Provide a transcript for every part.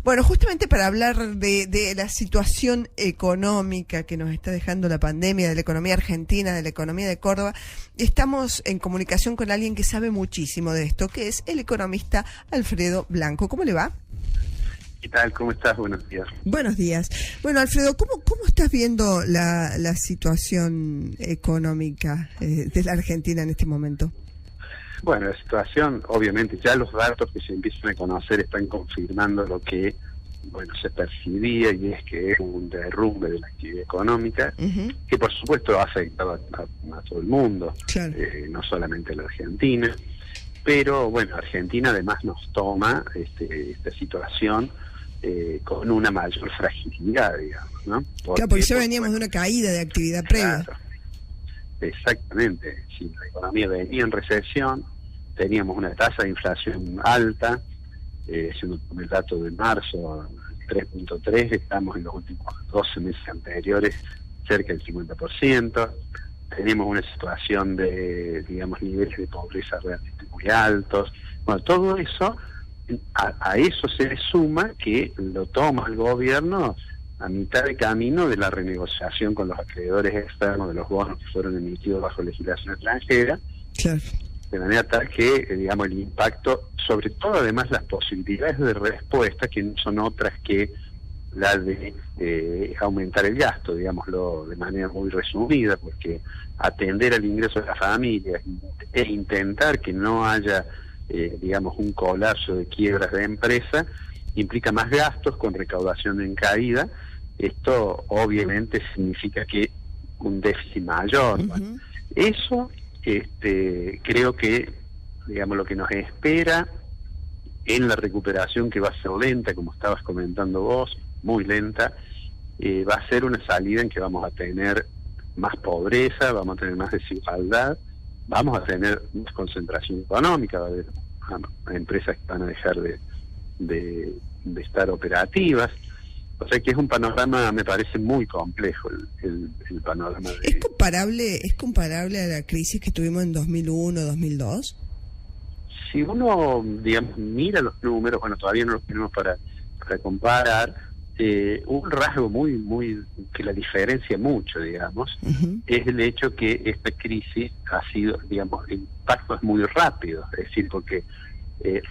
Bueno, justamente para hablar de la situación económica que nos está dejando la pandemia, de la economía argentina, de la economía de Córdoba, estamos en comunicación con alguien que sabe muchísimo de esto, que es el economista Alfredo Blanco. ¿Cómo le va? ¿Qué tal? ¿Cómo estás? Buenos días. Buenos días. Bueno, Alfredo, ¿cómo estás viendo la situación económica de la Argentina en este momento? Bueno, la situación, obviamente, ya los datos que se empiezan a conocer están confirmando lo que, bueno, se percibía, y es que es un derrumbe de la actividad económica, que por supuesto ha afectado a todo el mundo, claro. No solamente a la Argentina, pero bueno, Argentina además nos toma esta situación con una mayor fragilidad, digamos, ¿no? Claro, porque ya veníamos de una caída de actividad previa. Claro. Exactamente, si la economía venía en recesión, teníamos una tasa de inflación alta, siendo el dato de marzo 3.3, estamos en los últimos 12 meses anteriores cerca del 50%, tenemos una situación de, digamos, niveles de pobreza realmente muy altos. Bueno, todo eso, a eso se le suma que lo toma el gobierno a mitad de camino de la renegociación con los acreedores externos de los bonos que fueron emitidos bajo legislación extranjera, claro. De manera tal que, digamos, el impacto, sobre todo además las posibilidades de respuesta, que no son otras que la de aumentar el gasto, digámoslo de manera muy resumida, porque atender al ingreso de las familias e intentar que no haya, digamos, un colapso de quiebras de empresa, implica más gastos con recaudación en caída. Esto obviamente significa que un déficit mayor. Bueno, eso creo que, digamos, lo que nos espera en la recuperación, que va a ser lenta, como estabas comentando vos, muy lenta, va a ser una salida en que vamos a tener más pobreza, vamos a tener más desigualdad, vamos a tener más concentración económica, va a haber empresas que van a dejar de estar operativas. O sea que es un panorama, me parece, muy complejo el panorama. ¿Es comparable a la crisis que tuvimos en 2001, 2002? Si uno, digamos, mira los números, bueno, todavía no los tenemos para comparar, un rasgo muy que la diferencia mucho, digamos, es el hecho que esta crisis ha sido, digamos, el impacto es muy rápido, es decir, porque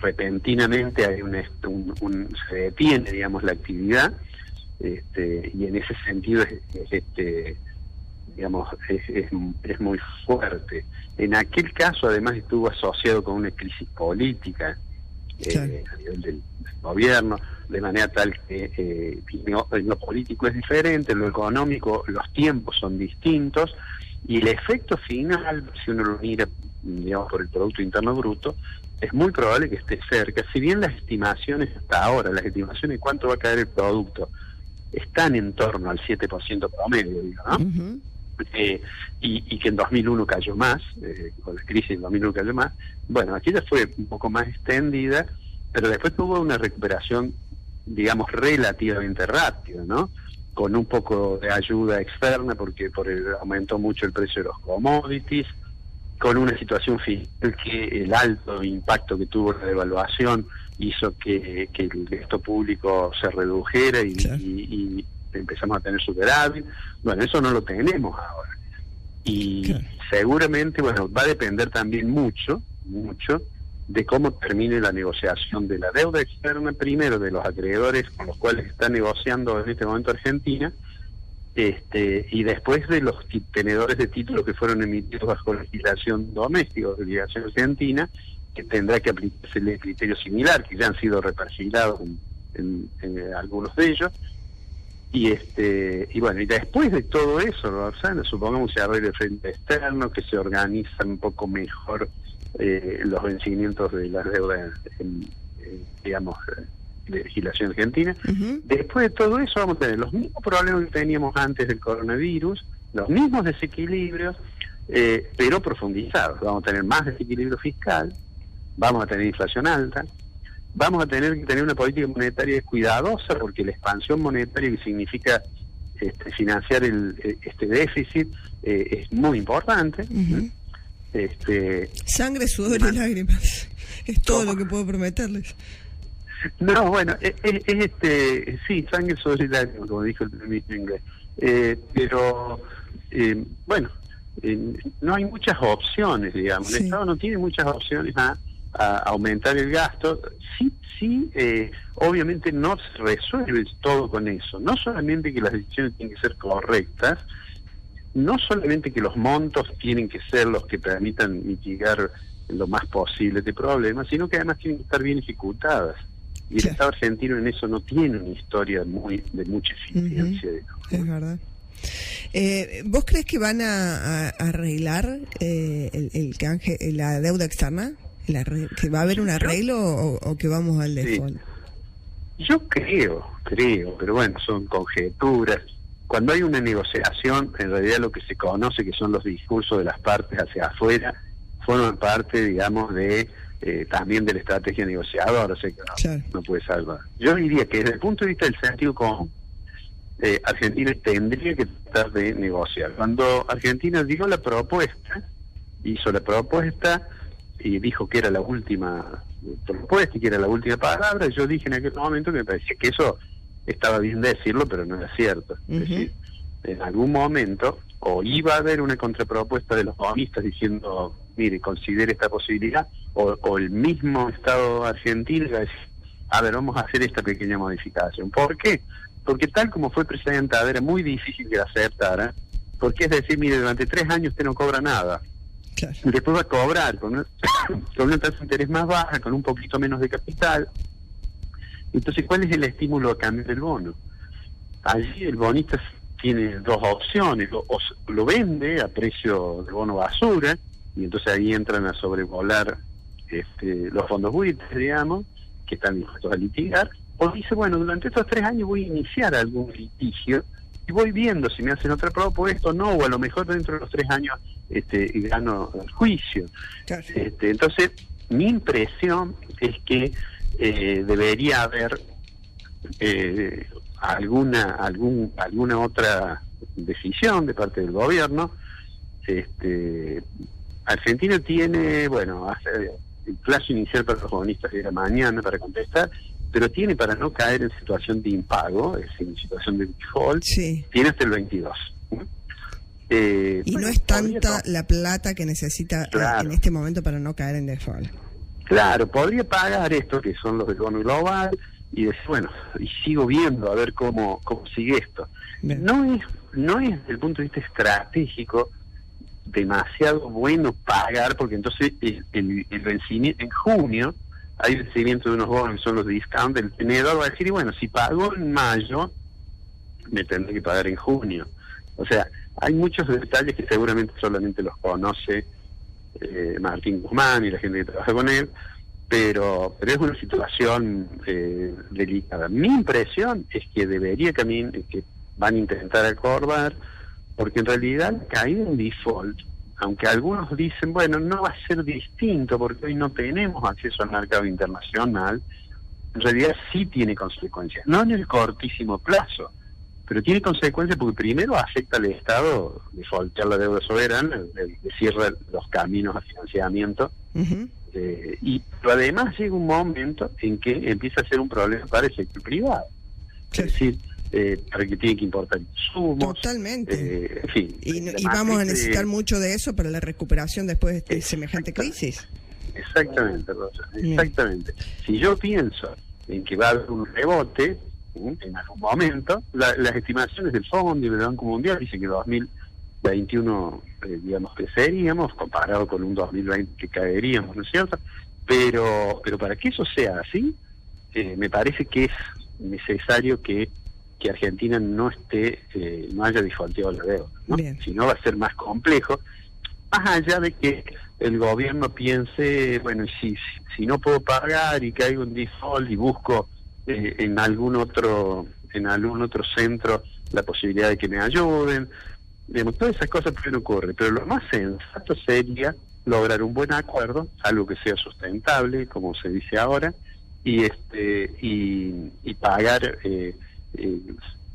repentinamente hay se detiene, digamos, la actividad, y en ese sentido digamos, es muy fuerte. En aquel caso además estuvo asociado con una crisis política, claro. A nivel del gobierno, de manera tal que lo político es diferente, lo económico, los tiempos son distintos, y el efecto final, si uno lo mira, digamos, por el Producto Interno Bruto, es muy probable que esté cerca. Si bien las estimaciones hasta ahora, las estimaciones de cuánto va a caer el producto, están en torno al 7% promedio, digo, ¿no? Y que en 2001 cayó más, con la crisis en 2001 cayó más. Bueno, aquella fue un poco más extendida, pero después tuvo una recuperación, digamos, relativamente rápida, ¿no? Con un poco de ayuda externa, porque aumentó mucho el precio de los commodities, con una situación fiscal que el alto impacto que tuvo la devaluación hizo que el gasto público se redujera y empezamos a tener superávit. Bueno, eso no lo tenemos ahora. Y seguramente, bueno, va a depender también mucho de cómo termine la negociación de la deuda externa, primero de los acreedores con los cuales está negociando en este momento Argentina, y después de los tenedores de títulos que fueron emitidos bajo legislación doméstica o legislación argentina, que tendrá que aplicarse el criterio similar, que ya han sido reperfilados en algunos de ellos. Y bueno, y después de todo eso, Roxana, supongamos que se arregle el frente externo, que se organiza un poco mejor los vencimientos de las deudas, digamos, de legislación argentina. Después de todo eso vamos a tener los mismos problemas que teníamos antes del coronavirus, los mismos desequilibrios, pero profundizados. Vamos a tener más desequilibrio fiscal, vamos a tener inflación alta, vamos a tener que tener una política monetaria cuidadosa, porque la expansión monetaria, que significa financiar este déficit, es muy importante. Sangre, sudor y lágrimas, es todo lo que puedo prometerles. No, bueno, sí, sangre solidaria, como dijo el ministro inglés. Pero, bueno, no hay muchas opciones, digamos. El Estado no tiene muchas opciones a aumentar el gasto. Sí, obviamente no se resuelve todo con eso. No solamente que las decisiones tienen que ser correctas, no solamente que los montos tienen que ser los que permitan mitigar lo más posible este problema, sino que además tienen que estar bien ejecutadas. Y el Estado argentino en eso no tiene una historia de mucha eficiencia. Es verdad. ¿Vos crees que van a arreglar el canje, la deuda externa? ¿Que va a haber un arreglo o que vamos al default? Sí. Yo creo, pero bueno, son conjeturas. Cuando hay una negociación, en realidad lo que se conoce que son los discursos de las partes hacia afuera, forman parte, digamos, de también de la estrategia negociadora, o sea que no puede salvar. Yo diría que desde el punto de vista del sentido común, Argentina tendría que tratar de negociar. Cuando Argentina hizo la propuesta y dijo que era la última propuesta y que era la última palabra, yo dije en aquel momento que me parecía que eso estaba bien decirlo, pero no era cierto. Es decir, en algún momento o iba a haber una contrapropuesta de los bonistas diciendo, mire, considere esta posibilidad, o el mismo Estado argentino iba a decir, a ver, vamos a hacer esta pequeña modificación. ¿Por qué? Porque tal como fue presentada era muy difícil que la aceptara, porque es decir, mire, durante 3 años usted no cobra nada. Claro. Después va a cobrar con una tasa de interés más baja, con un poquito menos de capital. Entonces, ¿cuál es el estímulo a cambiar el bono? Allí el bonista tiene 2 opciones: o lo vende a precio de bono basura, y entonces ahí entran a sobrevolar los fondos buitres, digamos, que están dispuestos a litigar, o dice, bueno, durante estos 3 años voy a iniciar algún litigio y voy viendo si me hacen otra propuesta o no, o a lo mejor dentro de los 3 años gano el juicio. Claro. Entonces, mi impresión es que debería haber alguna otra decisión de parte del gobierno. Argentina tiene, bueno, el plazo inicial para los bonistas era mañana para contestar, pero tiene, para no caer en situación de impago, es decir, en situación de default, tiene hasta el 22. Y no es tanta la plata que necesita en este momento para no caer en default. Claro, podría pagar esto, que son los del bono global, y decir, bueno, y sigo viendo a ver cómo sigue esto. No es desde el punto de vista estratégico demasiado bueno pagar, porque entonces el vencimiento en junio hay vencimiento de unos bonos que son los de discount, el tenedor va a decir, y bueno, si pago en mayo me tendré que pagar en junio. O sea, hay muchos detalles que seguramente solamente los conoce Martín Guzmán y la gente que trabaja con él, pero es una situación delicada. Mi impresión es que que van a intentar acordar, porque en realidad la caída en default, aunque algunos dicen, bueno, no va a ser distinto porque hoy no tenemos acceso al mercado internacional, en realidad sí tiene consecuencias, no en el cortísimo plazo, pero tiene consecuencias porque primero afecta al Estado defaultear la deuda soberana, le cierra los caminos a financiamiento, pero además llega un momento en que empieza a ser un problema para el sector privado. Es decir, para que tiene que importar insumos. Totalmente. En fin. Y vamos a necesitar mucho de eso para la recuperación después de semejante crisis. Exactamente, Rosa, exactamente. Si yo pienso en que va a haber un rebote en algún momento, las estimaciones del Fondo y del Banco Mundial dicen que 2021, digamos, creceríamos comparado con un 2020 que caeríamos, ¿no es cierto? Pero para que eso sea así, me parece que es necesario que Argentina no haya defaulteado la deuda, ¿no? Si no va a ser más complejo, más allá de que el gobierno piense, bueno, si no puedo pagar y caigo en default y busco en algún otro centro la posibilidad de que me ayuden, digamos, todas esas cosas pueden ocurrir, pero lo más sensato sería lograr un buen acuerdo, algo que sea sustentable, como se dice ahora, y pagar,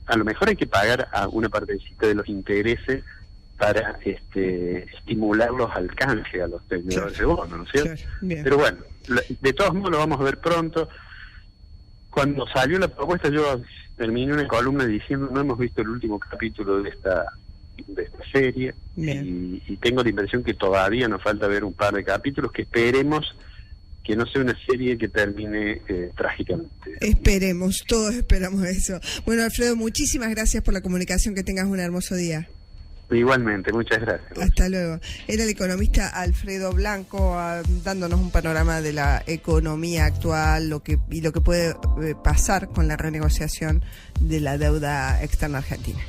a lo mejor hay que pagar a una partecita de los intereses para estimular los alcances a los tenedores de bonos, ¿no es cierto? Pero bueno, de todos modos lo vamos a ver pronto. Cuando salió la propuesta, yo terminé una columna diciendo: no hemos visto el último capítulo de esta serie, y tengo la impresión que todavía nos falta ver un par de capítulos, que esperemos que no sea una serie que termine trágicamente. Esperemos, todos esperamos eso. Bueno, Alfredo, muchísimas gracias por la comunicación, que tengas un hermoso día. Igualmente, muchas gracias. Hasta luego. Era el economista Alfredo Blanco, dándonos un panorama de la economía actual, lo que puede pasar con la renegociación de la deuda externa argentina.